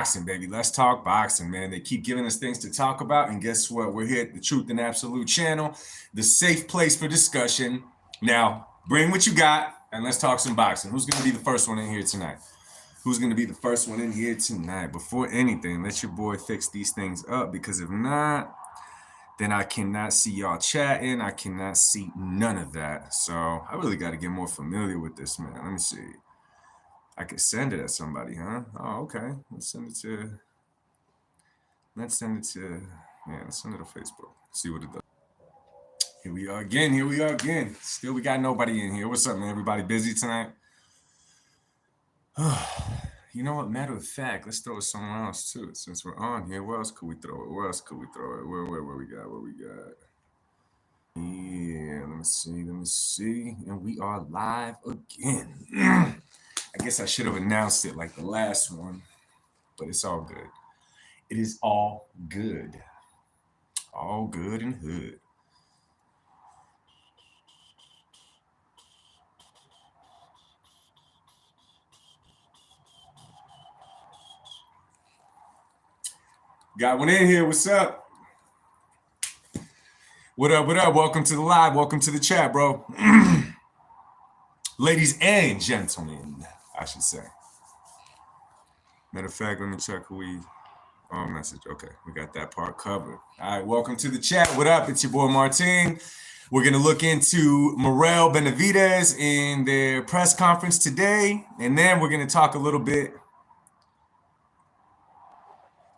boxing, baby. Let's talk boxing, man. They keep giving us things to talk about, and guess what? We're here at the Truth and Absolute channel, the safe place for discussion. Now, bring what you got, and let's talk some boxing. Who's going to be the first one in here tonight? Who's going to be the first one in here tonight? Before anything, let your boy fix these things up, because if not, then I cannot see y'all chatting. I cannot see none of that. So I really got to get more familiar with this, man. Let me see. I could send it at somebody, huh? Oh, okay. Let's send it to, yeah, let's send it to Facebook. See what it does. Here we are again. Still, we got nobody in here. What's up, man? Everybody busy tonight? You know what? Matter of fact, let's throw it somewhere else, too. Since we're on here, where else could we throw it? Where we got? Yeah, let me see. And we are live again. I guess I should have announced it like the last one, but it's all good. It is all good. All good and hood. Got one in here. What's up? What up? Welcome to the live. Welcome to the chat, bro. Ladies and gentlemen, I should say. Matter of fact, let me check who we... Oh, message. Okay, we got that part covered. All right, welcome to the chat. What up? It's your boy Martin. We're going to look into Morrell Benavidez in their press conference today, and then we're going to talk a little bit.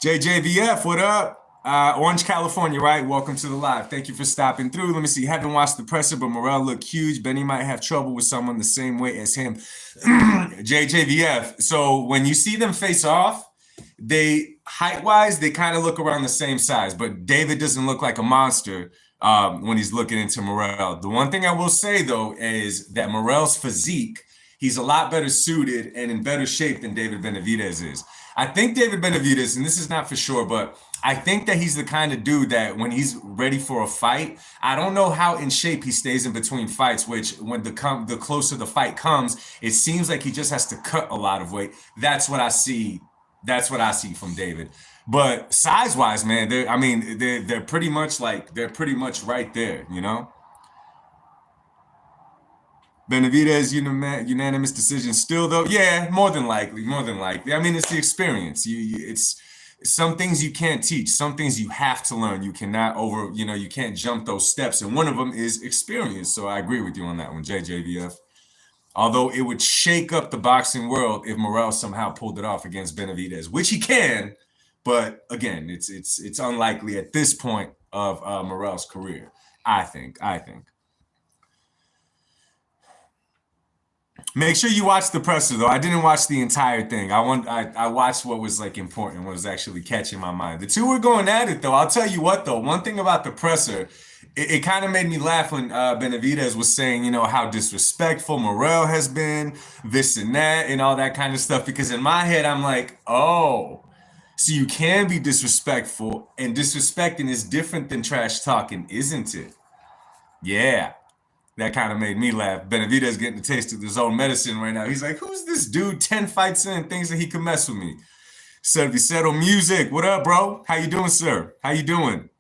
JJVF, what up? Orange, California, right? Welcome to the live. Thank you for stopping through. Let me see. Haven't watched the presser, but Morrell looked huge. Benny might have trouble with someone the same weight as him. JJVF. So when you see them face off, they height-wise, they kind of look around the same size, but David doesn't look like a monster when he's looking into Morrell. The one thing I will say, though, is that Morrell's physique, he's a lot better suited and in better shape than David Benavidez is. I think David Benavidez, and this is not for sure, but I think that he's the kind of dude that when he's ready for a fight, I don't know how in shape he stays in between fights, which when the closer the fight comes, it seems like he just has to cut a lot of weight. That's what I see. That's what I see from David. But size-wise, man, they're pretty much right there, you know? Benavidez, unanimous decision still, though? Yeah, more than likely. I mean, it's the experience. It's some things you can't teach. Some things you have to learn. You cannot you can't jump those steps. And one of them is experience. So I agree with you on that one, JJVF. Although it would shake up the boxing world if Morrell somehow pulled it off against Benavidez, which he can. But again, it's unlikely at this point of Morrell's career, I think. Make sure you watch the presser, though. I didn't watch the entire thing. I watched what was like important, what was actually catching my mind. The two were going at it, though. I'll tell you what, though. One thing about the presser, it kind of made me laugh when Benavidez was saying, how disrespectful Morrell has been, this and that, and all that kind of stuff. Because in my head, I'm like, oh, so you can be disrespectful, and disrespecting is different than trash talking, isn't it? Yeah. That kind of made me laugh. Benavidez getting the taste of his own medicine right now. He's like, who's this dude 10 fights in and thinks that he can mess with me? Servicero Music. What up, bro? How you doing, sir? How you doing?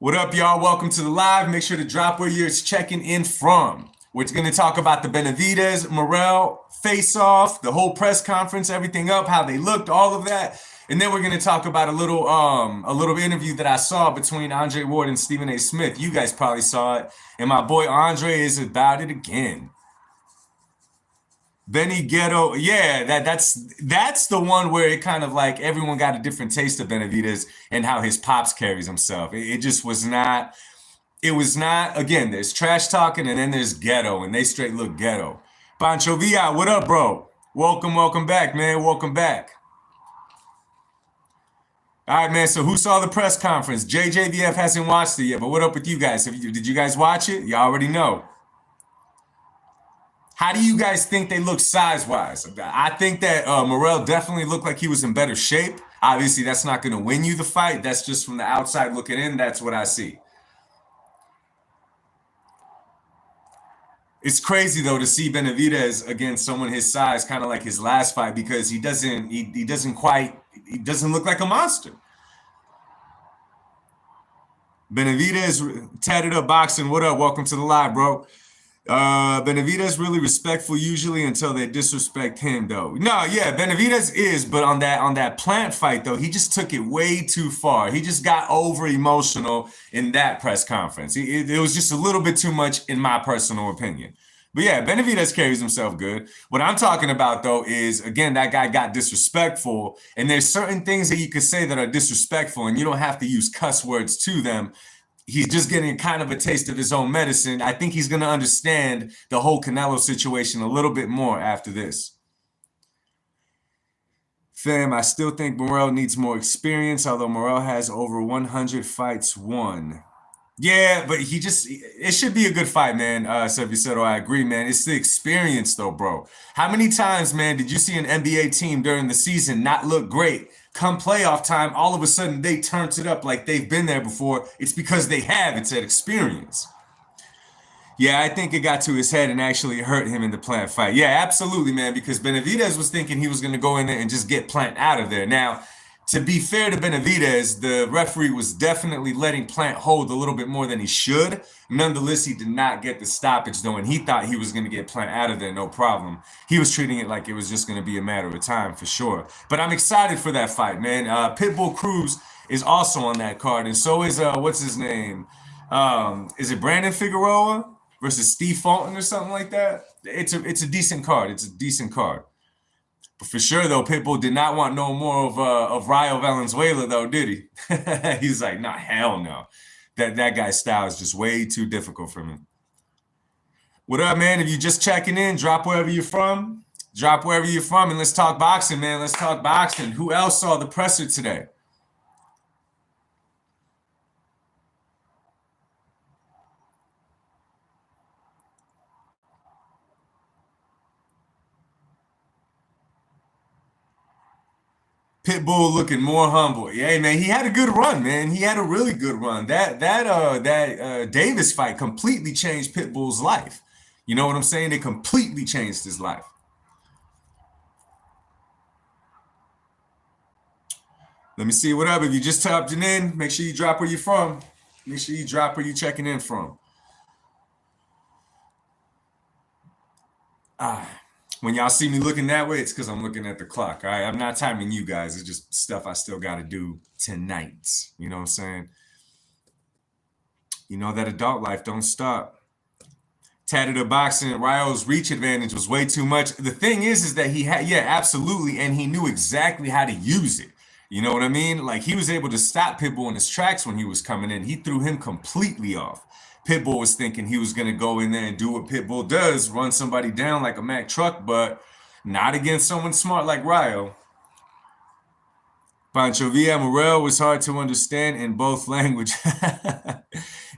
What up, y'all? Welcome to the live. Make sure to drop where you're checking in from. We're going to talk about the Benavidez-Morrell face-off, the whole press conference, everything up, how they looked, all of that. And then we're going to talk about a little interview that I saw between Andre Ward and Stephen A. Smith. You guys probably saw it. And my boy Andre is about it again. Benny Ghetto, yeah, that's the one where it kind of like everyone got a different taste of Benavidez and how his pops carries himself. It just was not, again, there's trash talking and then there's ghetto, and they straight look ghetto. Pancho Villa, what up, bro? Welcome back, man. Welcome back. All right, man, so who saw the press conference? JJVF hasn't watched it yet, but what up with you guys? Did you guys watch it? You already know. How do you guys think they look size-wise? I think that Morrell definitely looked like he was in better shape. Obviously, that's not going to win you the fight. That's just from the outside looking in. That's what I see. It's crazy though to see Benavidez against someone his size, kind of like his last fight, because he doesn't look like a monster. Benavidez, tatted up boxing. What up? Welcome to the live, bro. Benavidez really respectful usually until they disrespect him though. No, yeah, Benavidez is, but on that Plant fight though, he just took it way too far. He just got over emotional in that press conference. It was just a little bit too much in my personal opinion. But yeah, Benavidez carries himself good. What I'm talking about though is, again, that guy got disrespectful, and there's certain things that you could say that are disrespectful, and you don't have to use cuss words to them. He's just getting kind of a taste of his own medicine. I think he's going to understand the whole Canelo situation a little bit more after this. Fam, I still think Morrell needs more experience, although Morrell has over 100 fights won. Yeah, but it should be a good fight, man. Servicero, I agree, man. It's the experience, though, bro. How many times, man, did you see an NBA team during the season not look great? Come playoff time, all of a sudden they turned it up like they've been there before. It's because they have. It's that experience. Yeah, I think it got to his head and actually hurt him in the Plant fight. Yeah, absolutely, man, because Benavidez was thinking he was going to go in there and just get Plant out of there. Now, to be fair to Benavidez, the referee was definitely letting Plant hold a little bit more than he should. Nonetheless, he did not get the stoppage, though, and he thought he was going to get Plant out of there, no problem. He was treating it like it was just going to be a matter of time, for sure. But I'm excited for that fight, man. Pitbull Cruz is also on that card, and so is, what's his name? Is it Brandon Figueroa versus Steve Fulton or something like that? It's a decent card. It's a decent card. But for sure, though, Pitbull did not want no more of Rayo Valenzuela, though, did he? He's like, nah, hell no. That guy's style is just way too difficult for me. What up, man? If you just checking in, drop wherever you're from. Drop wherever you're from, and let's talk boxing, man. Let's talk boxing. Who else saw the presser today? Pitbull looking more humble. Yeah, man, he had a good run, man. He had a really good run. That Davis fight completely changed Pitbull's life. You know what I'm saying? It completely changed his life. Let me see what up. If you just tapped it in, make sure you drop where you're from. Make sure you drop where you're checking in from. When y'all see me looking that way, it's because I'm looking at the clock. All right, I'm not timing you guys. It's just stuff I still got to do tonight. You know what I'm saying? You know that adult life don't stop. Tatted up boxing, Ryo's reach advantage was way too much. The thing is that he had, yeah, absolutely, and he knew exactly how to use it. You know what I mean? Like, he was able to stop Pitbull in his tracks when he was coming in. He threw him completely off. Pitbull was thinking he was going to go in there and do what Pitbull does, run somebody down like a Mack truck, but not against someone smart like Ryo. Pancho Villa Morrell was hard to understand in both languages.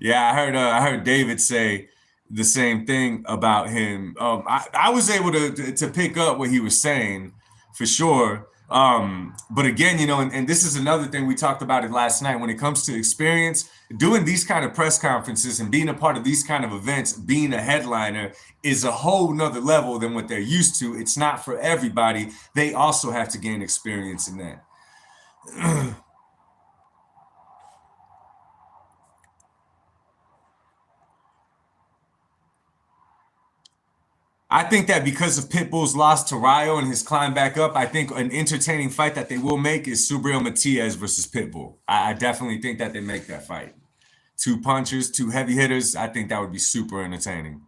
Yeah, I heard David say the same thing about him. I was able to pick up what he was saying for sure. But again, you know, and this is another thing, we talked about it last night, when it comes to experience, doing these kind of press conferences and being a part of these kind of events, being a headliner is a whole nother level than what they're used to. It's not for everybody. They also have to gain experience in that. I think that because of Pitbull's loss to Ryo and his climb back up, I think an entertaining fight that they will make is Subriel Matias versus Pitbull. I definitely think that they make that fight. Two punchers, two heavy hitters. I think that would be super entertaining.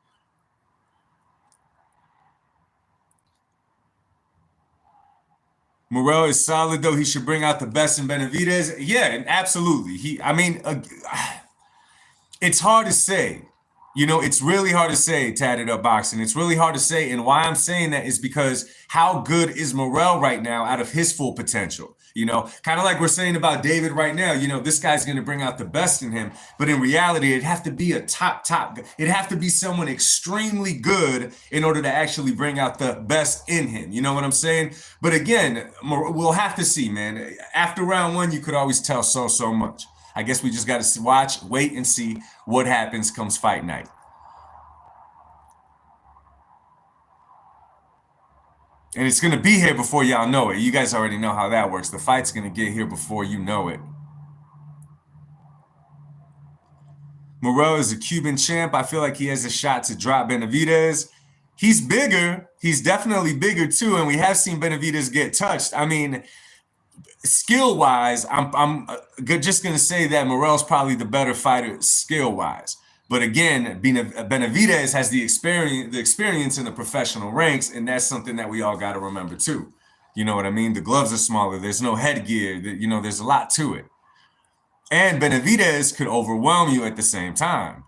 Morrell is solid, though. He should bring out the best in Benavidez. Yeah, and absolutely. It's hard to say. You know, it's really hard to say, tatted up boxing. It's really hard to say. And why I'm saying that is because how good is Morrell right now out of his full potential? You know, kind of like we're saying about David right now, you know, this guy's going to bring out the best in him. But in reality, it'd have to be a top. It'd have to be someone extremely good in order to actually bring out the best in him. You know what I'm saying? But again, we'll have to see, man. After round one, you could always tell so much. I guess we just got to watch, wait, and see what happens comes fight night. And it's going to be here before y'all know it. You guys already know how that works. The fight's going to get here before you know it. Morrell is a Cuban champ. I feel like he has a shot to drop Benavidez. He's bigger. He's definitely bigger too. And we have seen Benavidez get touched. I mean, skill-wise, I'm just going to say that Morrell's probably the better fighter skill-wise. But again, Benavidez has the experience in the professional ranks, and that's something that we all got to remember too. You know what I mean? The gloves are smaller. There's no headgear. You know, there's a lot to it. And Benavidez could overwhelm you at the same time.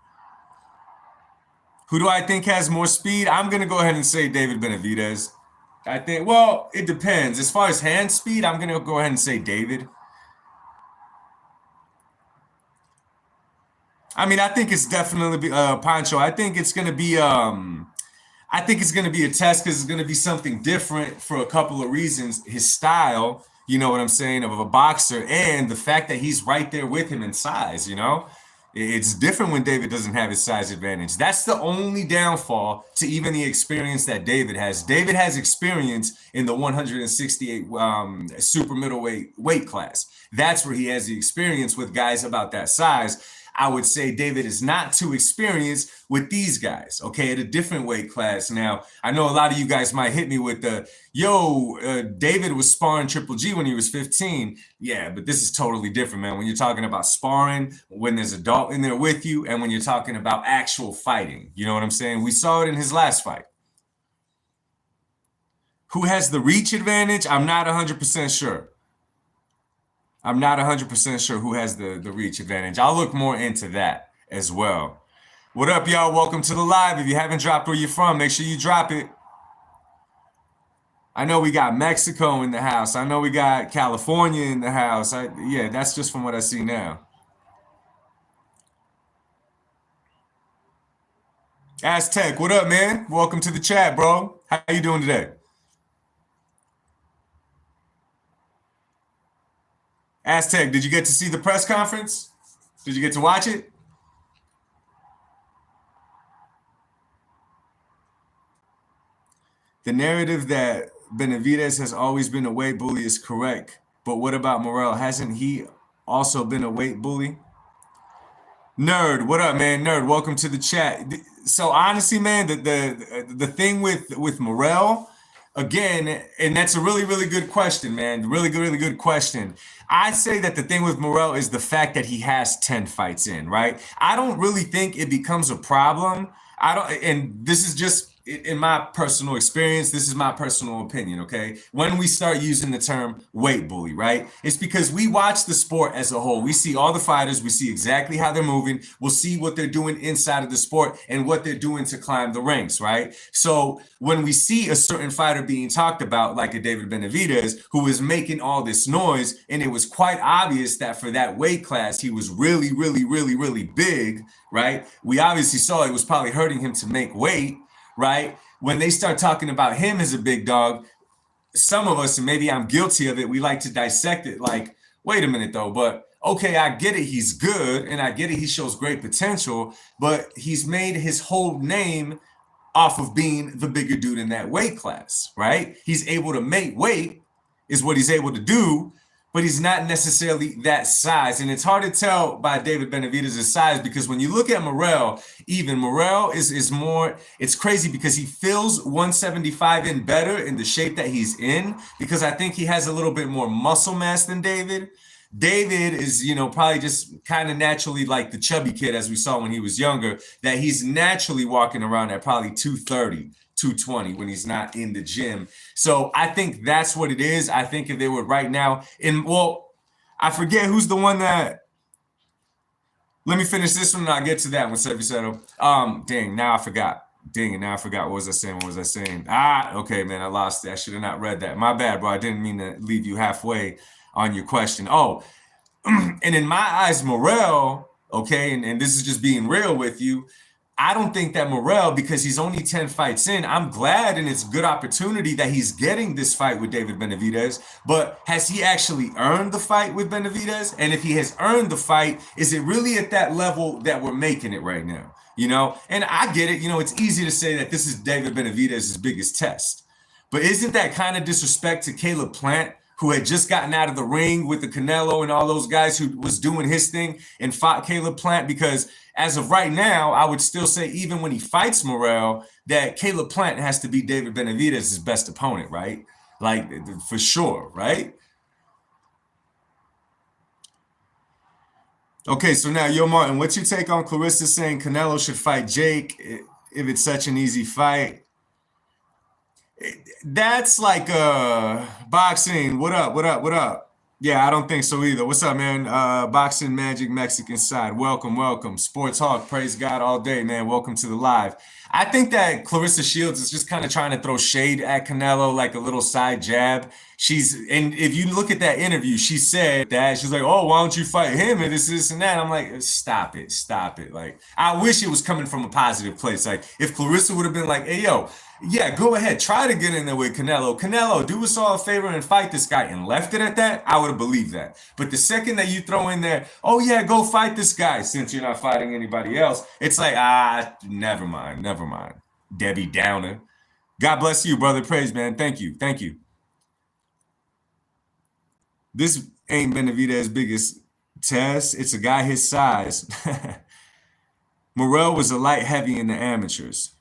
Who do I think has more speed? I'm going to go ahead and say David Benavidez. I think, well, it depends. As far as hand speed, I'm going to go ahead and say David. I mean, I think it's definitely Pancho. I think it's going to be I think it's going to be a test because it's going to be something different for a couple of reasons. His style, you know what I'm saying, of a boxer, and the fact that he's right there with him in size, you know? It's different when David doesn't have his size advantage. That's the only downfall to even the experience that David has. David has experience in the 168 super middleweight weight class. That's where he has the experience with guys about that size. I would say David is not too experienced with these guys, okay, at a different weight class. Now, I know a lot of you guys might hit me with the, David was sparring Triple G when he was 15. Yeah, but this is totally different, man. When you're talking about sparring, when there's an adult in there with you, and when you're talking about actual fighting, you know what I'm saying? We saw it in his last fight. Who has the reach advantage? I'm not 100% sure. I'm not 100% sure who has the reach advantage. I'll look more into that as well. What up, y'all? Welcome to the live. If you haven't dropped where you're from, make sure you drop it. I know we got Mexico in the house. I know we got California in the house. Yeah, that's just from what I see now. Aztec, what up, man? Welcome to the chat, bro. How you doing today? Aztec, did you get to see the press conference? Did you get to watch it? The narrative that Benavidez has always been a weight bully is correct. But what about Morrell? Hasn't he also been a weight bully? Nerd, what up, man? Nerd, welcome to the chat. So honestly, man, the thing with Morrell, again, and that's a really, really good question, man. Really good question. I say that the thing with Morrell is the fact that he has 10 fights in, right? I don't really think it becomes a problem. And this is just in my personal experience, this is my personal opinion, okay? When we start using the term weight bully, right? It's because we watch the sport as a whole. We see all the fighters, we see exactly how they're moving, we'll see what they're doing inside of the sport and what they're doing to climb the ranks, right? So when we see a certain fighter being talked about, like a David Benavidez, who was making all this noise, and it was quite obvious that for that weight class, he was really, really, really, really big, right? We obviously saw it was probably hurting him to make weight, right? When they start talking about him as a big dog, some of us, and maybe I'm guilty of it, we like to dissect it like, wait a minute though, but okay, I get it, he's good, and I get it, he shows great potential, but he's made his whole name off of being the bigger dude in that weight class, right? He's able to make weight, is what he's able to do, but he's not necessarily that size. And it's hard to tell by David Benavidez' size because when you look at Morrell, even Morrell is more, it's crazy because he fills 175 in better in the shape that he's in because I think he has a little bit more muscle mass than David. David is, probably just kind of naturally like the chubby kid as we saw when he was younger, that he's naturally walking around at probably 230. 220 when he's not in the gym. So I think that's what it is. I think if they were right now I forget who's the one that, let me finish this one and I'll get to that one, Sevi Settle. Now I forgot. What was I saying? Okay, man, I lost it. I should have not read that. My bad, bro. I didn't mean to leave you halfway on your question. And in my eyes, Morrell, okay, and this is just being real with you, I don't think that Morrell, because he's only 10 fights in, I'm glad and it's a good opportunity that he's getting this fight with David Benavidez, but has he actually earned the fight with Benavidez? And if he has earned the fight, is it really at that level that we're making it right now? And I get it, it's easy to say that this is David Benavidez's biggest test. But isn't that kind of disrespect to Caleb Plant, who had just gotten out of the ring with the Canelo and all those guys, who was doing his thing and fought Caleb Plant? Because as of right now, I would still say, even when he fights Morrell, that Caleb Plant has to be David Benavidez' best opponent, right? Like, for sure, right? Okay, so now, Yo Martin, what's your take on Clarissa saying Canelo should fight Jake if it's such an easy fight? That's like boxing. What up? What up? What up? Yeah, I don't think so either. What's up, man? Boxing Magic Mexican side. Welcome, welcome. Sports Hawk, praise God all day, man. Welcome to the live. I think that Clarissa Shields is just kind of trying to throw shade at Canelo, like a little side jab. And if you look at that interview, she said that she's like, "Oh, why don't you fight him?" And this and that. I'm like, stop it, stop it. Like, I wish it was coming from a positive place. Like, if Clarissa would have been like, "Hey, yo, yeah, go ahead, try to get in there with Canelo. Canelo, do us all a favor and fight this guy," and left it at that, I would have believed that. But the second that you throw in there, "Oh yeah, go fight this guy," since you're not fighting anybody else, it's like, never mind, never mind. Debbie Downer. God bless you, brother. Praise, man. Thank you. Thank you. This ain't Benavidez's biggest test. It's a guy his size. Morrell was a light heavy in the amateurs.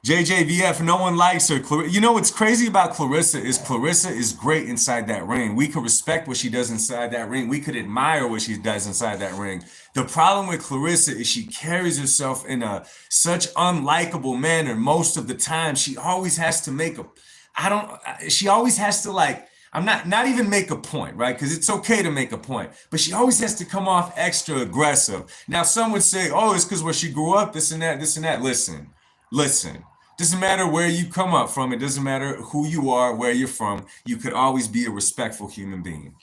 JJVF, no one likes her. You know what's crazy about Clarissa is great inside that ring. We could respect what she does inside that ring. We could admire what she does inside that ring. The problem with Clarissa is she carries herself in such unlikable manner most of the time. She always has to make she always has to, like, I'm not even make a point, right? Because it's okay to make a point, but she always has to come off extra aggressive. Now, some would say, "Oh, it's because where she grew up, this and that, this and that." Listen. Doesn't matter where you come up from. It doesn't matter who you are, where you're from. You could always be a respectful human being.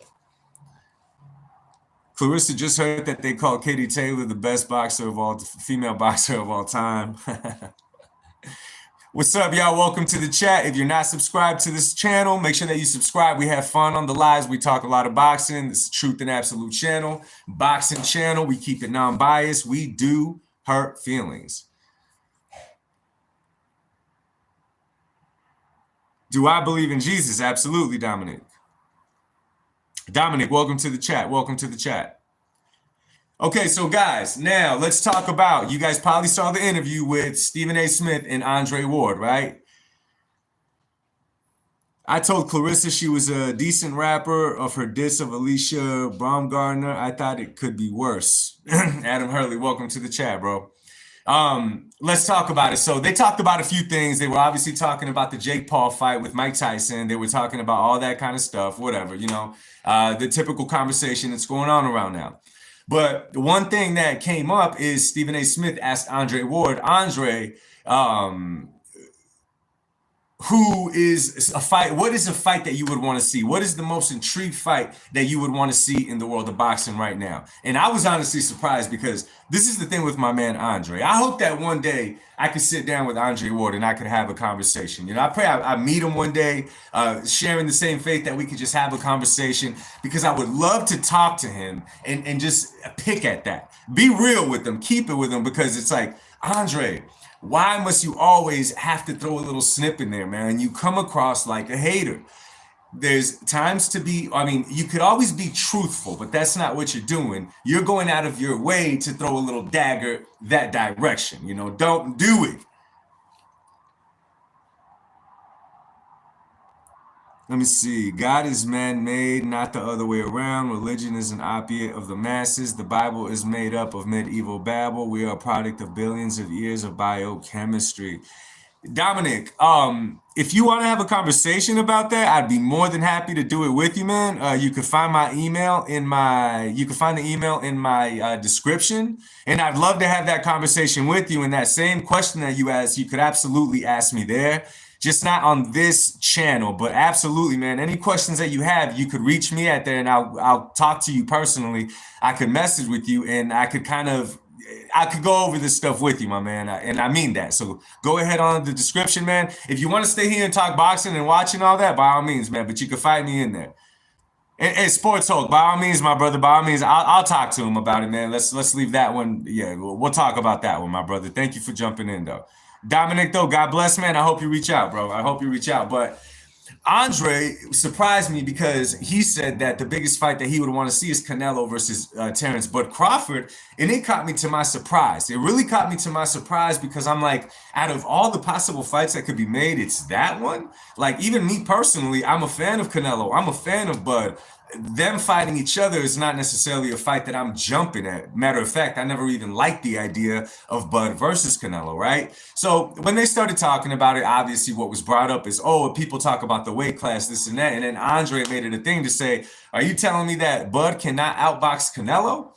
Clarissa just heard that they call Katie Taylor the best female boxer of all time. What's up, y'all? Welcome to the chat. If you're not subscribed to this channel, make sure that you subscribe. We have fun on the lives. We talk a lot of boxing. This is Truth and Absolute channel. Boxing channel. We keep it non-biased. We do hurt feelings. Do I believe in Jesus? Absolutely, Dominic. Dominic, welcome to the chat. Welcome to the chat. Okay, so guys, now let's talk about, you guys probably saw the interview with Stephen A. Smith and Andre Ward, right? I told Clarissa she was a decent rapper of her diss of Alicia Baumgartner. I thought it could be worse. Adam Hurley, welcome to the chat, bro. Let's talk about it. So they talked about a few things. They were obviously talking about the Jake Paul fight with Mike Tyson. They were talking about all that kind of stuff, whatever, you know, the typical conversation that's going on around now. But the one thing that came up is Stephen A. Smith asked Andre Ward, "Andre, what is a fight that you would want to see? What is the most intrigued fight that you would want to see in the world of boxing right now?" And I was honestly surprised, because this is the thing with my man Andre. I hope that one day I could sit down with Andre Ward and I could have a conversation. You know, I pray I meet him one day, sharing the same faith, that we could just have a conversation, because I would love to talk to him and just pick at that. Be real with him, keep it with him, because it's like, Andre, why must you always have to throw a little snip in there, man? You come across like a hater. There's times to be, you could always be truthful, but that's not what you're doing. You're going out of your way to throw a little dagger that direction. You know, don't do it. Let me see. God is man-made, not the other way around. Religion is an opiate of the masses. The Bible is made up of medieval babble. We are a product of billions of years of biochemistry. Dominic, if you want to have a conversation about that, I'd be more than happy to do it with you, man. You can find my email in my description, and I'd love to have that conversation with you. And that same question that you asked, you could absolutely ask me there. Just not on this channel, but absolutely, man. Any questions that you have, you could reach me at there, and I'll talk to you personally. I could message with you, and I could go over this stuff with you, my man. And I mean that. So go ahead on the description, man. If you want to stay here and talk boxing and watching all that, by all means, man. But you can find me in there. And Sports Hulk, by all means, my brother. By all means, I'll talk to him about it, man. Let's leave that one. Yeah, we'll talk about that one, my brother. Thank you for jumping in, though. Dominic, though, God bless, man. I hope you reach out, bro. I hope you reach out. But Andre surprised me because he said that the biggest fight that he would want to see is Canelo versus Terrence Bud Crawford. And it caught me to my surprise. It really caught me to my surprise because I'm like, out of all the possible fights that could be made, it's that one. Like, even me personally, I'm a fan of Canelo. I'm a fan of Bud. Them fighting each other is not necessarily a fight that I'm jumping at. Matter of fact, I never even liked the idea of Bud versus Canelo, right? So when they started talking about it, obviously what was brought up is, oh, people talk about the weight class, this and that. And then Andre made it a thing to say, are you telling me that Bud cannot outbox Canelo?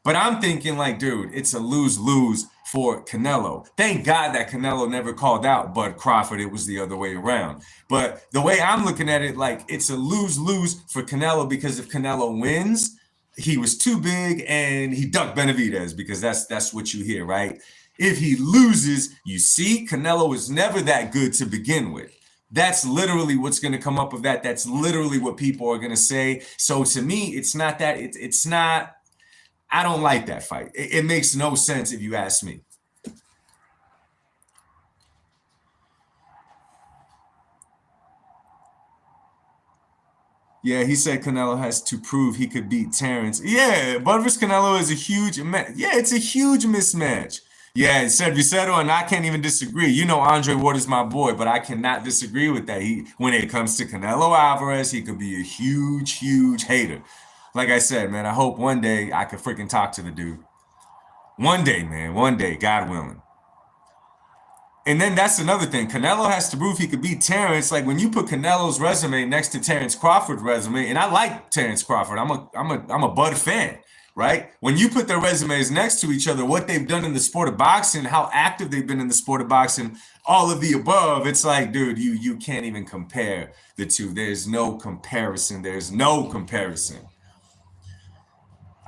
But I'm thinking like, dude, it's a lose-lose for Canelo. Thank God that Canelo never called out Bud Crawford. It was the other way around. But the way I'm looking at it, like, it's a lose-lose for Canelo because if Canelo wins, he was too big and he ducked Benavidez because that's what you hear, right? If he loses, you see, Canelo was never that good to begin with. That's literally what's going to come up of that. That's literally what people are going to say. So to me, it's not that. It's not. I don't like that fight. It makes no sense if you ask me. Yeah, he said Canelo has to prove he could beat Terrence. Yeah, Bud vs. Canelo is a huge, yeah, it's a huge mismatch. Yeah, said Vicero, and I can't even disagree. You know, Andre Ward is my boy, but I cannot disagree with that. When it comes to Canelo Alvarez, he could be a huge, huge hater. Like I said, man, I hope one day I could freaking talk to the dude. One day, man, one day, God willing. And then that's another thing. Canelo has to prove he could beat Terrence. Like when you put Canelo's resume next to Terrence Crawford's resume, and I like Terrence Crawford. I'm a Bud fan, right? When you put their resumes next to each other, what they've done in the sport of boxing, how active they've been in the sport of boxing, all of the above, it's like, dude, you can't even compare the two. There's no comparison. There's no comparison.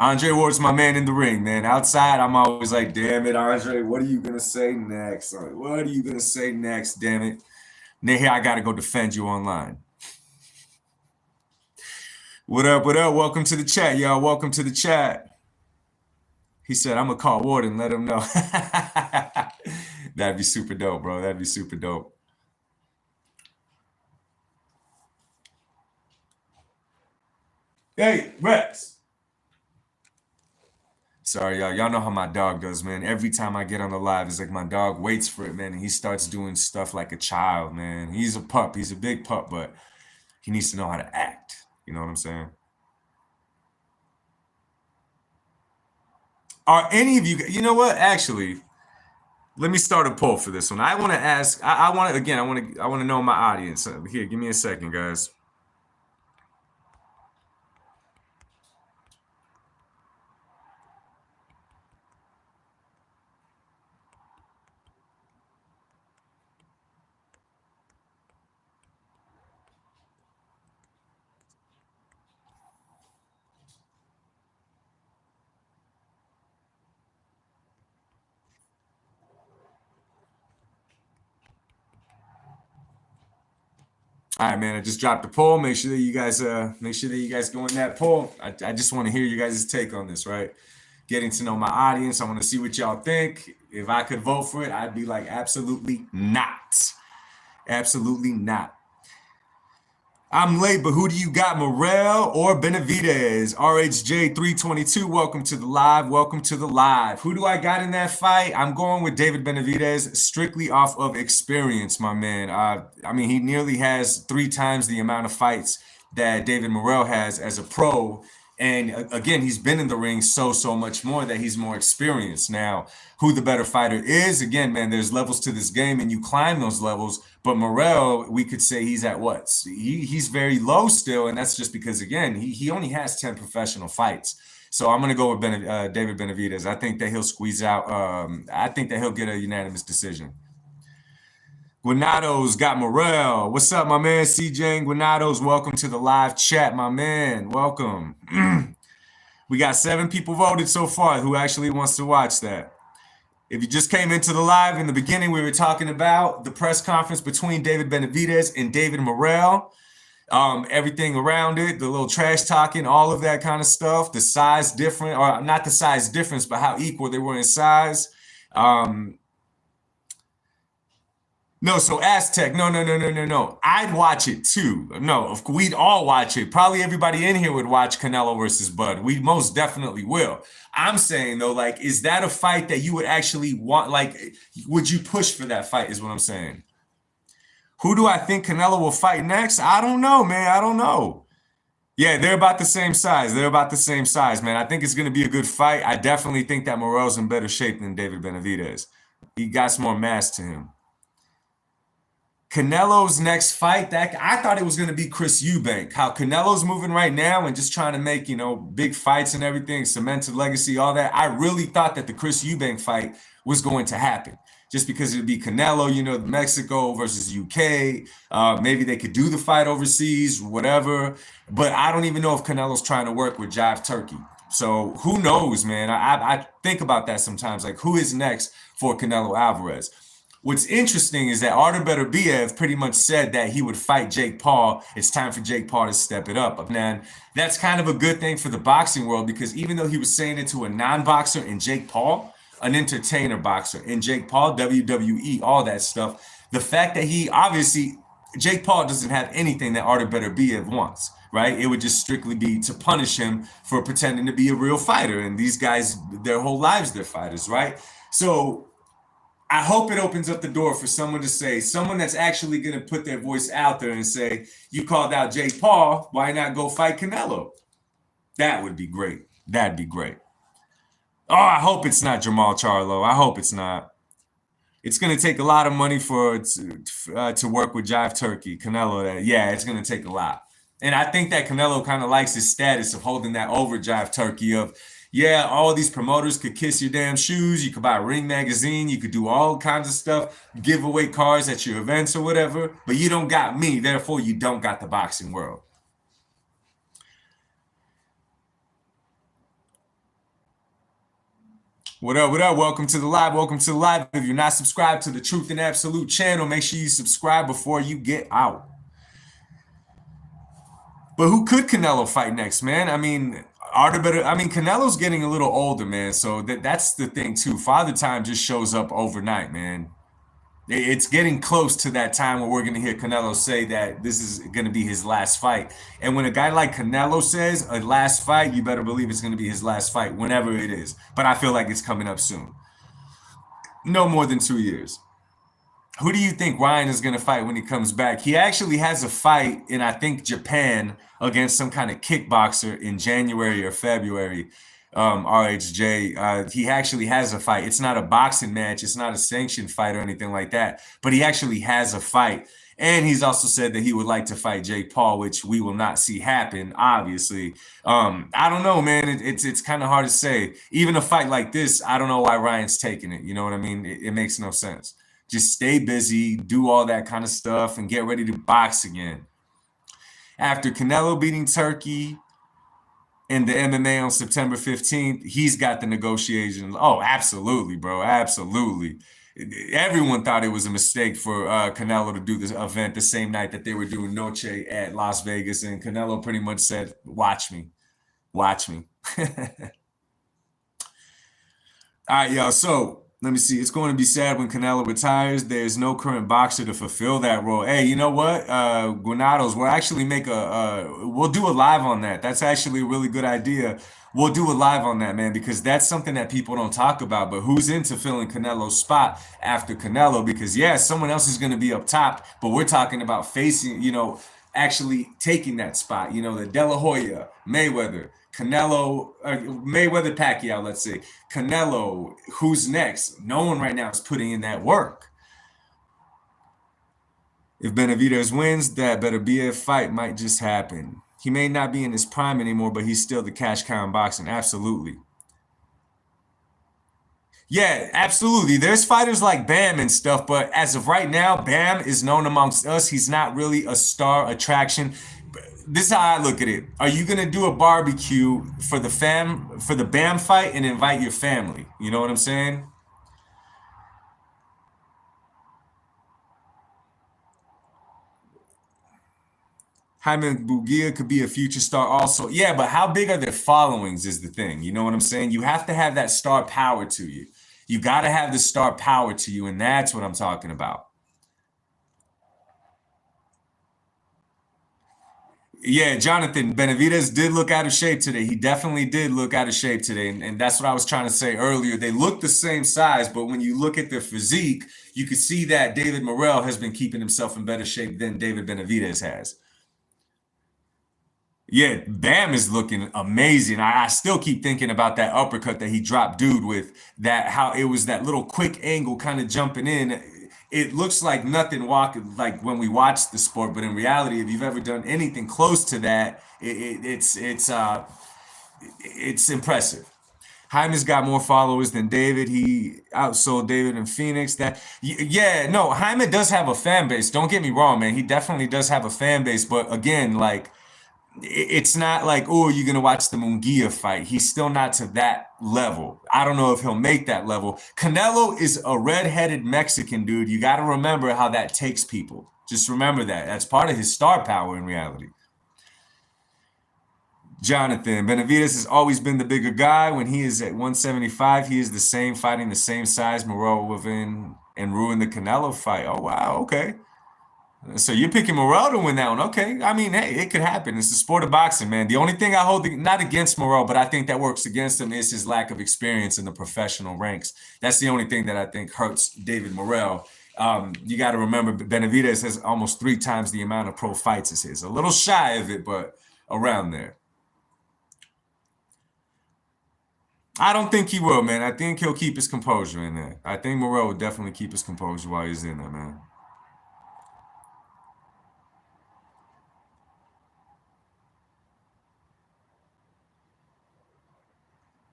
Andre Ward's my man in the ring, man. Outside, I'm always like, damn it, Andre, what are you gonna say next? What are you gonna say next? Damn it. Now here I gotta go defend you online. What up, what up? Welcome to the chat, y'all. Welcome to the chat. He said, I'm gonna call Ward and let him know. That'd be super dope, bro. That'd be super dope. Hey, Rex. Sorry, y'all. Y'all know how my dog does, man. Every time I get on the live, it's like my dog waits for it, man, and he starts doing stuff like a child, man. He's a pup. He's a big pup, but he needs to know how to act. You know what I'm saying? Are any of you, you know what? Actually, let me start a poll for this one. I want to ask, I want to, again, I want to know my audience. Here, give me a second, guys. All right, man. I just dropped the poll. Make sure that you guys go in that poll. I just want to hear you guys' take on this, right? Getting to know my audience. I want to see what y'all think. If I could vote for it, I'd be like, absolutely not. Absolutely not. I'm late, but who do you got, Morrell or Benavidez? RHJ322, welcome to the live. Welcome to the live. Who do I got in that fight? I'm going with David Benavidez, strictly off of experience, my man. I mean, he nearly has 3 times the amount of fights that David Morrell has as a pro. And again, he's been in the ring so much more that he's more experienced. Now, who the better fighter is, again, man, there's levels to this game and you climb those levels. But Morrell, we could say he's at what? He's very low still. And that's just because, again, he only has 10 professional fights. So I'm going to go with David Benavidez. I think that he'll squeeze out. I think that he'll get a unanimous decision. Guanado's got Morrell. What's up, my man? CJ Guanado's, welcome to the live chat, my man. Welcome. We got 7 people voted so far who actually wants to watch that. If you just came into the live in the beginning, we were talking about the press conference between David Benavidez and David Morrell. Everything around it, the little trash talking, all of that kind of stuff, the size difference, or not the size difference, but how equal they were in size. No, so Aztec. No, no, no, no, no, no. I'd watch it too. No, we'd all watch it. Probably everybody in here would watch Canelo versus Bud. We most definitely will. I'm saying though, like, is that a fight that you would actually want? Like, would you push for that fight? Is what I'm saying. Who do I think Canelo will fight next? I don't know, man. I don't know. Yeah, they're about the same size. They're about the same size, man. I think it's going to be a good fight. I definitely think that Morrell's in better shape than David Benavidez. He got some more mass to him. Canelo's next fight, that I thought it was going to be Chris Eubank. How Canelo's moving right now and just trying to make, big fights and everything, cemented legacy, all that. I really thought that the Chris Eubank fight was going to happen just because it'd be Canelo, Mexico versus UK. Maybe they could do the fight overseas, whatever. But I don't even know if Canelo's trying to work with Jive Turkey. So who knows, man? I think about that sometimes. Like, who is next for Canelo Alvarez? What's interesting is that Artur Beterbiev pretty much said that he would fight Jake Paul. It's time for Jake Paul to step it up. Man, that's kind of a good thing for the boxing world because even though he was saying it to a non-boxer in Jake Paul, an entertainer boxer in Jake Paul, WWE, all that stuff, the fact that Jake Paul doesn't have anything that Artur Beterbiev wants, right? It would just strictly be to punish him for pretending to be a real fighter. And these guys, their whole lives, they're fighters, right? So I hope it opens up the door for someone to say, someone that's actually going to put their voice out there and say, you called out Jake Paul, why not go fight Canelo? That would be great. That'd be great. Oh, I hope it's not Jamal Charlo. I hope it's not. It's going to take a lot of money to work with Jive Turkey, Canelo. Yeah, it's going to take a lot. And I think that Canelo kind of likes his status of holding that over Jive Turkey of, yeah, all these promoters could kiss your damn shoes. You could buy Ring Magazine. You could do all kinds of stuff, give away cars at your events or whatever. But you don't got me. Therefore, you don't got the boxing world. What up? What up? Welcome to the live. Welcome to the live. If you're not subscribed to the Truth and Absolute channel, make sure you subscribe before you get out. But who could Canelo fight next, man? Canelo's getting a little older, man. So that's the thing too. Father time just shows up overnight, man. It's getting close to that time where we're going to hear Canelo say that this is going to be his last fight. And when a guy like Canelo says a last fight, you better believe it's going to be his last fight, whenever it is. But I feel like it's coming up soon. No more than 2 years. Who do you think Ryan is going to fight when he comes back? He actually has a fight in, I think, Japan against some kind of kickboxer in January or February. RHJ, he actually has a fight. It's not a boxing match. It's not a sanctioned fight or anything like that. But he actually has a fight. And he's also said that he would like to fight Jake Paul, which we will not see happen, obviously. I don't know, man. It's kind of hard to say. Even a fight like this, I don't know why Ryan's taking it. You know what I mean? It makes no sense. Just stay busy, do all that kind of stuff, and get ready to box again. After Canelo beating Turkey in the MMA on September 15th, he's got the negotiations. Oh, absolutely, bro. Absolutely. Everyone thought it was a mistake for Canelo to do this event the same night that they were doing Noche at Las Vegas. And Canelo pretty much said, watch me. Watch me. All right, y'all. So let me see. It's going to be sad when Canelo retires. There's no current boxer to fulfill that role. Hey, you know what? Granados, we'll actually we'll do a live on that. That's actually a really good idea. We'll do a live on that, man, because that's something that people don't talk about. But who's into filling Canelo's spot after Canelo? Because, yeah, someone else is going to be up top, but we're talking about facing, actually taking that spot. The De La Hoya, Mayweather, Canelo, Mayweather, Pacquiao, let's say. Canelo, who's next? No one right now is putting in that work. If Benavidez wins, that Beterbiev fight might just happen. He may not be in his prime anymore, but he's still the cash cow in boxing. Absolutely. Yeah, absolutely. There's fighters like Bam and stuff, but as of right now, Bam is known amongst us. He's not really a star attraction. This is how I look at it. Are you gonna do a barbecue for the Bam fight and invite your family? You know what I'm saying? Jaime Bugia could be a future star also. Yeah, but how big are their followings is the thing. You know what I'm saying? You have to have that star power to you. You got to have the star power to you, and that's what I'm talking about. Yeah, Jonathan, Benavidez did look out of shape today. He definitely did look out of shape today. And that's what I was trying to say earlier. They look the same size, but when you look at their physique, you can see that David Morrell has been keeping himself in better shape than David Benavidez has. Yeah, Bam is looking amazing. I still keep thinking about that uppercut that he dropped dude with, that how it was that little quick angle kind of jumping in. It looks like nothing walking like when we watch the sport, but in reality, if you've ever done anything close to that, it's impressive. Jaime's got more followers than David. He outsold David in Phoenix. Yeah, no, Jaime does have a fan base. Don't get me wrong, man. He definitely does have a fan base, but again, like it's not like, oh, you're gonna watch the Munguia fight. He's still not to that level. I don't know if he'll make that level. Canelo is a red-headed Mexican dude. You got to remember how that takes people. Just remember that. That's part of his star power in reality. Jonathan, Benavidez has always been the bigger guy. When he is at 175, he is the same, fighting the same size. Morrell will win and ruin the Canelo fight. Oh, wow. Okay. So you're picking Morrell to win that one. Okay. I mean, hey, it could happen. It's the sport of boxing, man. The only thing I hold, not against Morrell, but I think that works against him is his lack of experience in the professional ranks. That's the only thing that I think hurts David Morrell. You got to remember, Benavidez has almost 3 times the amount of pro fights as his. A little shy of it, but around there. I don't think he will, man. I think he'll keep his composure in there. I think Morrell will definitely keep his composure while he's in there, man.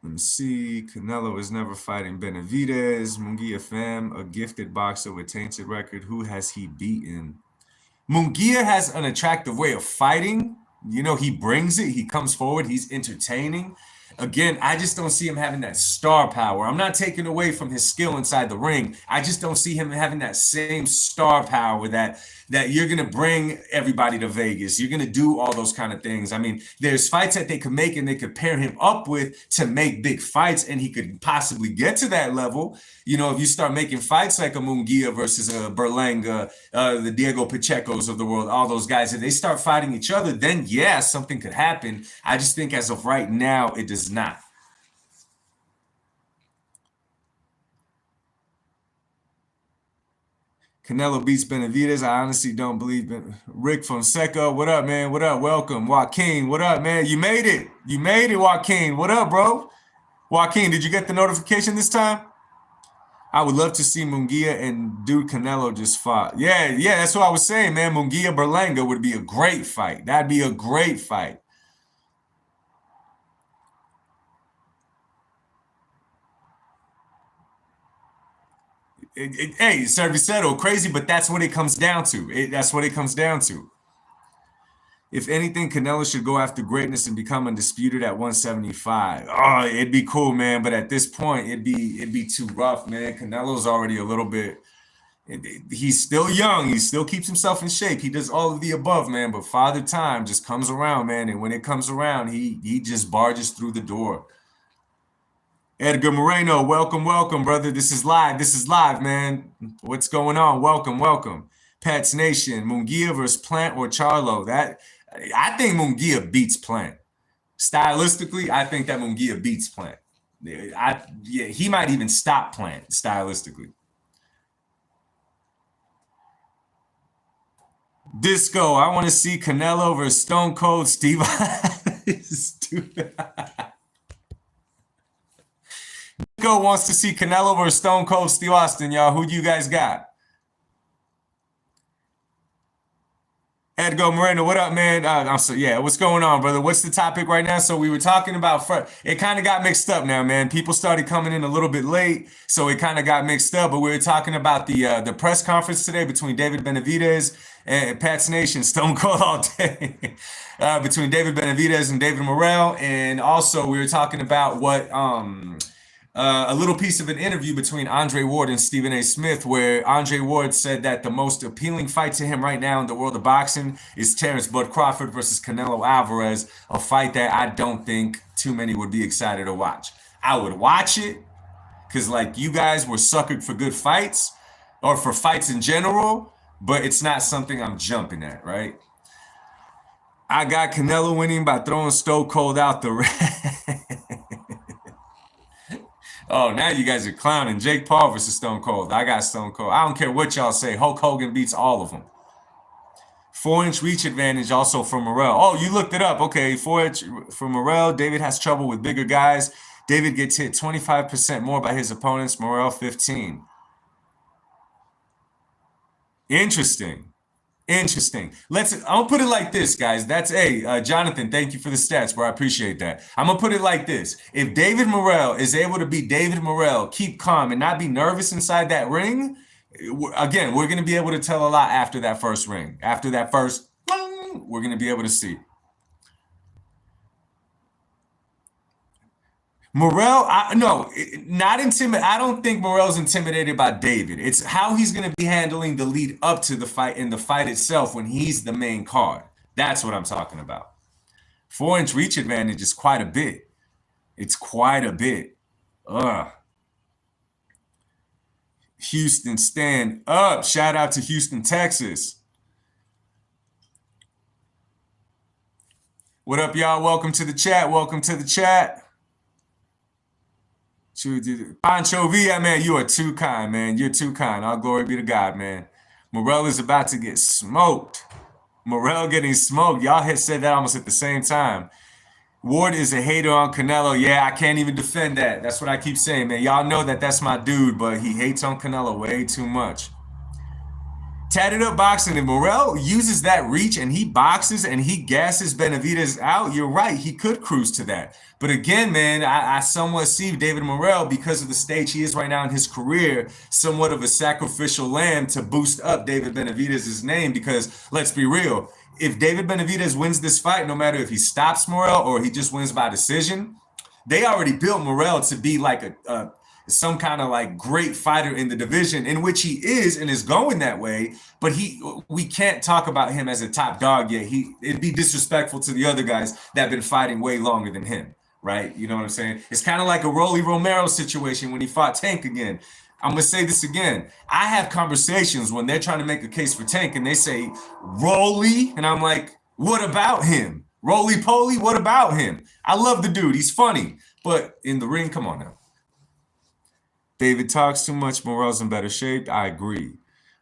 Let me see. Canelo is never fighting Benavidez. Munguia fam, a gifted boxer with tainted record. Who has he beaten? Munguia has an attractive way of fighting. You know, he brings it. He comes forward. He's entertaining. Again, I just don't see him having that star power. I'm not taking away from his skill inside the ring. I just don't see him having that same star power that you're gonna bring everybody to Vegas. You're gonna do all those kind of things. I mean, there's fights that they could make and they could pair him up with to make big fights, and he could possibly get to that level. You know, if you start making fights like a Munguia versus a Berlanga, the Diego Pachecos of the world, all those guys, if they start fighting each other, then yeah, something could happen. I just think as of right now, it does not. Canelo beats Benavidez. I honestly don't believe Rick Fonseca. What up, man? What up? Welcome. Joaquin, what up, man? You made it. You made it, Joaquin. What up, bro? Joaquin, did you get the notification this time? I would love to see Munguia and dude Canelo just fought. Yeah, yeah, that's what I was saying, man. Munguia Berlanga would be a great fight. That'd be a great fight. Hey, Servicetto, crazy, but that's what it comes down to. That's what it comes down to. If anything, Canelo should go after greatness and become undisputed at 175. Oh, it'd be cool, man. But at this point, it'd be too rough, man. Canelo's already a little bit. He's still young. He still keeps himself in shape. He does all of the above, man. But Father Time just comes around, man. And when it comes around, he just barges through the door. Edgar Moreno, welcome, welcome, brother. This is live. This is live, man. What's going on? Welcome, welcome. Pats Nation, Munguia versus Plant or Charlo. That I think Munguia beats Plant. Stylistically, I think that Munguia beats Plant. Yeah, he might even stop Plant stylistically. Disco, I want to see Canelo versus Stone Cold Steve. Disco wants to see Canelo versus Stone Cold Steve Austin, y'all. Who do you guys got? Edgar Moreno, what up, man? Yeah, what's going on, brother? What's the topic right now? So we were talking about it kind of got mixed up now, man. People started coming in a little bit late, so it kind of got mixed up. But we were talking about the press conference today between David Benavidez and Pat's Nation, Stone Cold all day, between David Benavidez and David Morrell, and also we were talking about what a little piece of an interview between Andre Ward and Stephen A. Smith, where Andre Ward said that the most appealing fight to him right now in the world of boxing is Terrence Bud Crawford versus Canelo Alvarez, a fight that I don't think too many would be excited to watch. I would watch it because, like, you guys were suckered for good fights or for fights in general, but it's not something I'm jumping at, right? I got Canelo winning by throwing Stone Cold out the ring. Oh, now you guys are clowning. Jake Paul versus Stone Cold. I got Stone Cold. I don't care what y'all say. Hulk Hogan beats all of them. 4-inch reach advantage also for Morrell. Oh, you looked it up. Okay, 4-inch for Morrell. David has trouble with bigger guys. David gets hit 25% more by his opponents. Morrell 15. Interesting. Interesting. I'll put it like this, guys. That's Jonathan, thank you for the stats, bro. I appreciate that. I'm gonna put it like this. If David Morrell is able to be David Morrell, keep calm and not be nervous inside that ring, again, we're gonna be able to tell a lot after that first ring. After that first, we're gonna be able to see. Morrell, not intimidated. I don't think Morrell's intimidated by David. It's how he's going to be handling the lead up to the fight and the fight itself when he's the main card. That's what I'm talking about. 4-inch reach advantage is quite a bit. It's quite a bit. Ugh. Houston, stand up. Shout out to Houston, Texas. What up, y'all? Welcome to the chat. Welcome to the chat. Pancho Villa, man, you are too kind, man. You're too kind. All glory be to God, man. Morrell is about to get smoked. Morrell getting smoked. Y'all had said that almost at the same time. Ward is a hater on Canelo. Yeah, I can't even defend that. That's what I keep saying, man. Y'all know that that's my dude, but he hates on Canelo way too much. Tatted up boxing. If Morrell uses that reach and he boxes and he gasses Benavidez out, you're right. He could cruise to that. But again, man, I somewhat see David Morrell, because of the stage he is right now in his career, somewhat of a sacrificial lamb to boost up David Benavidez's name. Because let's be real, if David Benavidez wins this fight, no matter if he stops Morrell or he just wins by decision, they already built Morrell to be like some kind of like great fighter in the division, in which he is and is going that way. But we can't talk about him as a top dog yet. It'd be disrespectful to the other guys that have been fighting way longer than him, right? You know what I'm saying? It's kind of like a Rolly Romero situation when he fought Tank again. I'm gonna say this again. I have conversations when they're trying to make a case for Tank and they say Rolly, and I'm like, what about him? Roly poly, what about him? I love the dude. He's funny, but in the ring, come on now. David talks too much. Morrell's in better shape. I agree.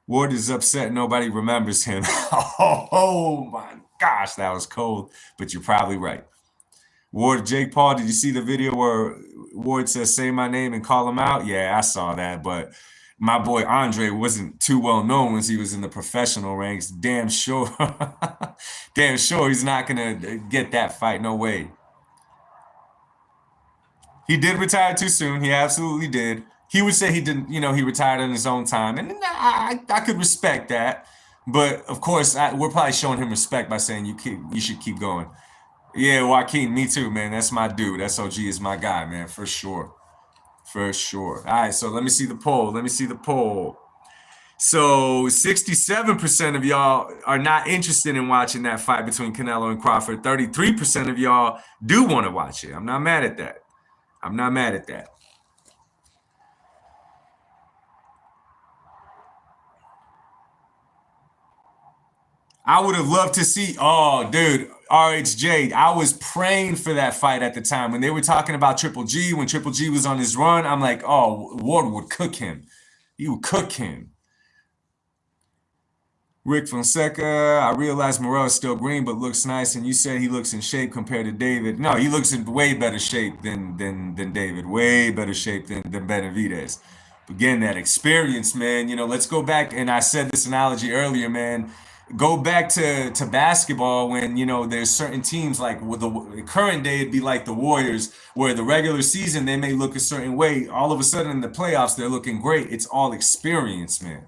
Ward is upset. Nobody remembers him. Oh my gosh, that was cold. But you're probably right. Ward, Jake Paul, did you see the video where Ward says, say my name and call him out? Yeah, I saw that. But my boy Andre wasn't too well known once he was in the professional ranks. Damn sure. Damn sure he's not going to get that fight. No way. He did retire too soon. He absolutely did. He would say he didn't, he retired in his own time. And I could respect that. But of course, we're probably showing him respect by saying you should keep going. Yeah, Joaquin, me too, man. That's my dude. SOG is my guy, man, for sure. For sure. All right, so let me see the poll. So 67% of y'all are not interested in watching that fight between Canelo and Crawford. 33% of y'all do want to watch it. I'm not mad at that. I would have loved to see, dude, RHJ, I was praying for that fight at the time. When they were talking about Triple G, when Triple G was on his run, I'm like, Ward would cook him. He would cook him. Rick Fonseca, I realize Morrell is still green, but looks nice. And you said he looks in shape compared to David. No, he looks in way better shape than David. Way better shape than Benavidez. Again, that experience, man. Let's go back. And I said this analogy earlier, man. Go back to basketball when, there's certain teams like with the current day, it'd be like the Warriors, where the regular season, they may look a certain way. All of a sudden in the playoffs, they're looking great. It's all experience, man.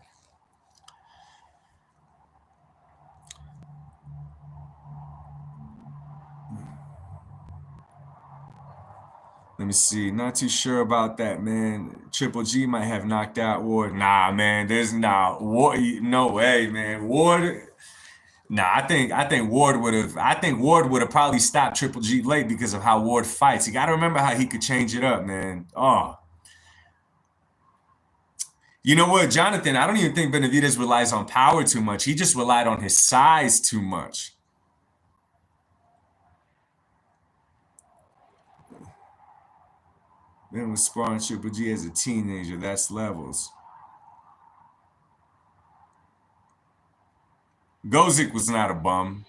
Let me see. Not too sure about that, man. Triple G might have knocked out Ward. Nah, man. Ward. No way, man. Ward. Nah, I think Ward would have. I think Ward would have probably stopped Triple G late because of how Ward fights. You got to remember how he could change it up, man. Oh. You know what, Jonathan? I don't even think Benavidez relies on power too much. He just relied on his size too much. Then was sparring Triple G as a teenager. That's levels. Gozik was not a bum.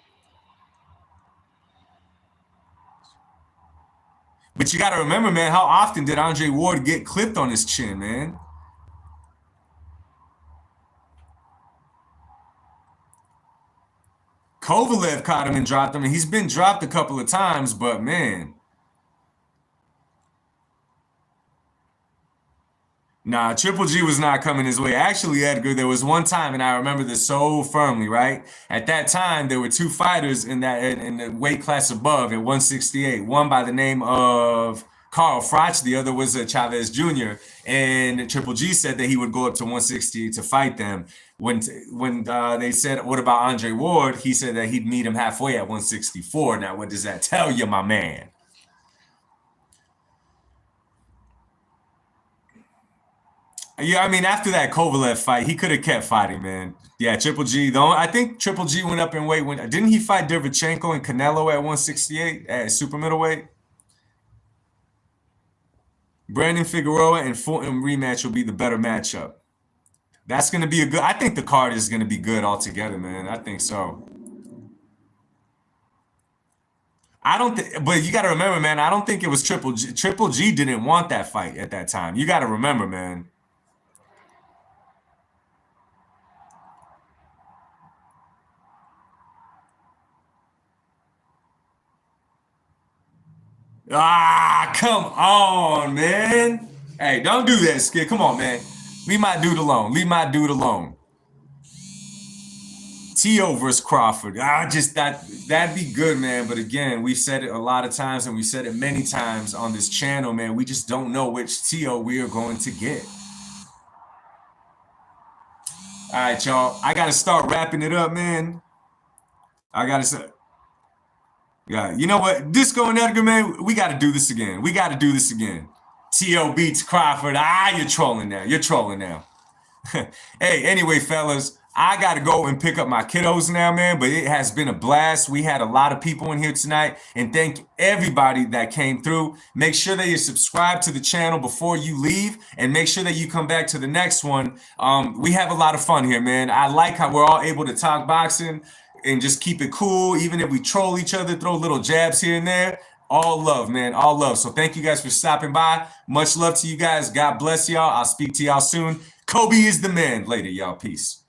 But you got to remember, man, how often did Andre Ward get clipped on his chin, man? Kovalev caught him and dropped him, and he's been dropped a couple of times, but man. Nah, Triple G was not coming his way. Actually, Edgar, there was one time, and I remember this so firmly, right? At that time, there were two fighters in the weight class above at 168. One by the name of Carl Froch, the other was Chavez Jr. And Triple G said that he would go up to 168 to fight them. When they said, "What about Andre Ward?" He said that he'd meet him halfway at 164. Now, what does that tell you, my man? Yeah, I mean, after that Kovalev fight, he could have kept fighting, man. Yeah, Triple G. Though I think Triple G went up in weight when didn't he fight Derevchenko and Canelo at 168 at super middleweight? Brandon Figueroa and Fulton rematch will be the better matchup. That's gonna be a good. I think the card is gonna be good altogether, man. I think so. I don't think, but you got to remember, man. I don't think it was Triple G. Triple G didn't want that fight at that time. You got to remember, man. Ah, come on, man. Hey, don't do that, Skid. Come on, man. Leave my dude alone. Leave my dude alone. T.O. versus Crawford. Just that'd be good, man. But again, we've said it a lot of times, and we've said it many times on this channel, man. We just don't know which T.O. we are going to get. All right, y'all. I gotta start wrapping it up, man. I gotta say. Yeah, you know what? Disco and Edgar, man, we got to do this again. We got to do this again. T.O. beats Crawford. You're trolling now. You're trolling now. Hey, anyway, fellas, I got to go and pick up my kiddos now, man, but it has been a blast. We had a lot of people in here tonight, and thank everybody that came through. Make sure that you subscribe to the channel before you leave, and make sure that you come back to the next one. We have a lot of fun here, man. I like how we're all able to talk boxing and just keep it cool, even if we troll each other, throw little jabs here and there. All love, man. All love. So thank you guys for stopping by. Much love to you guys. God bless y'all. I'll speak to y'all soon. Kobe is the man. Later, y'all. Peace.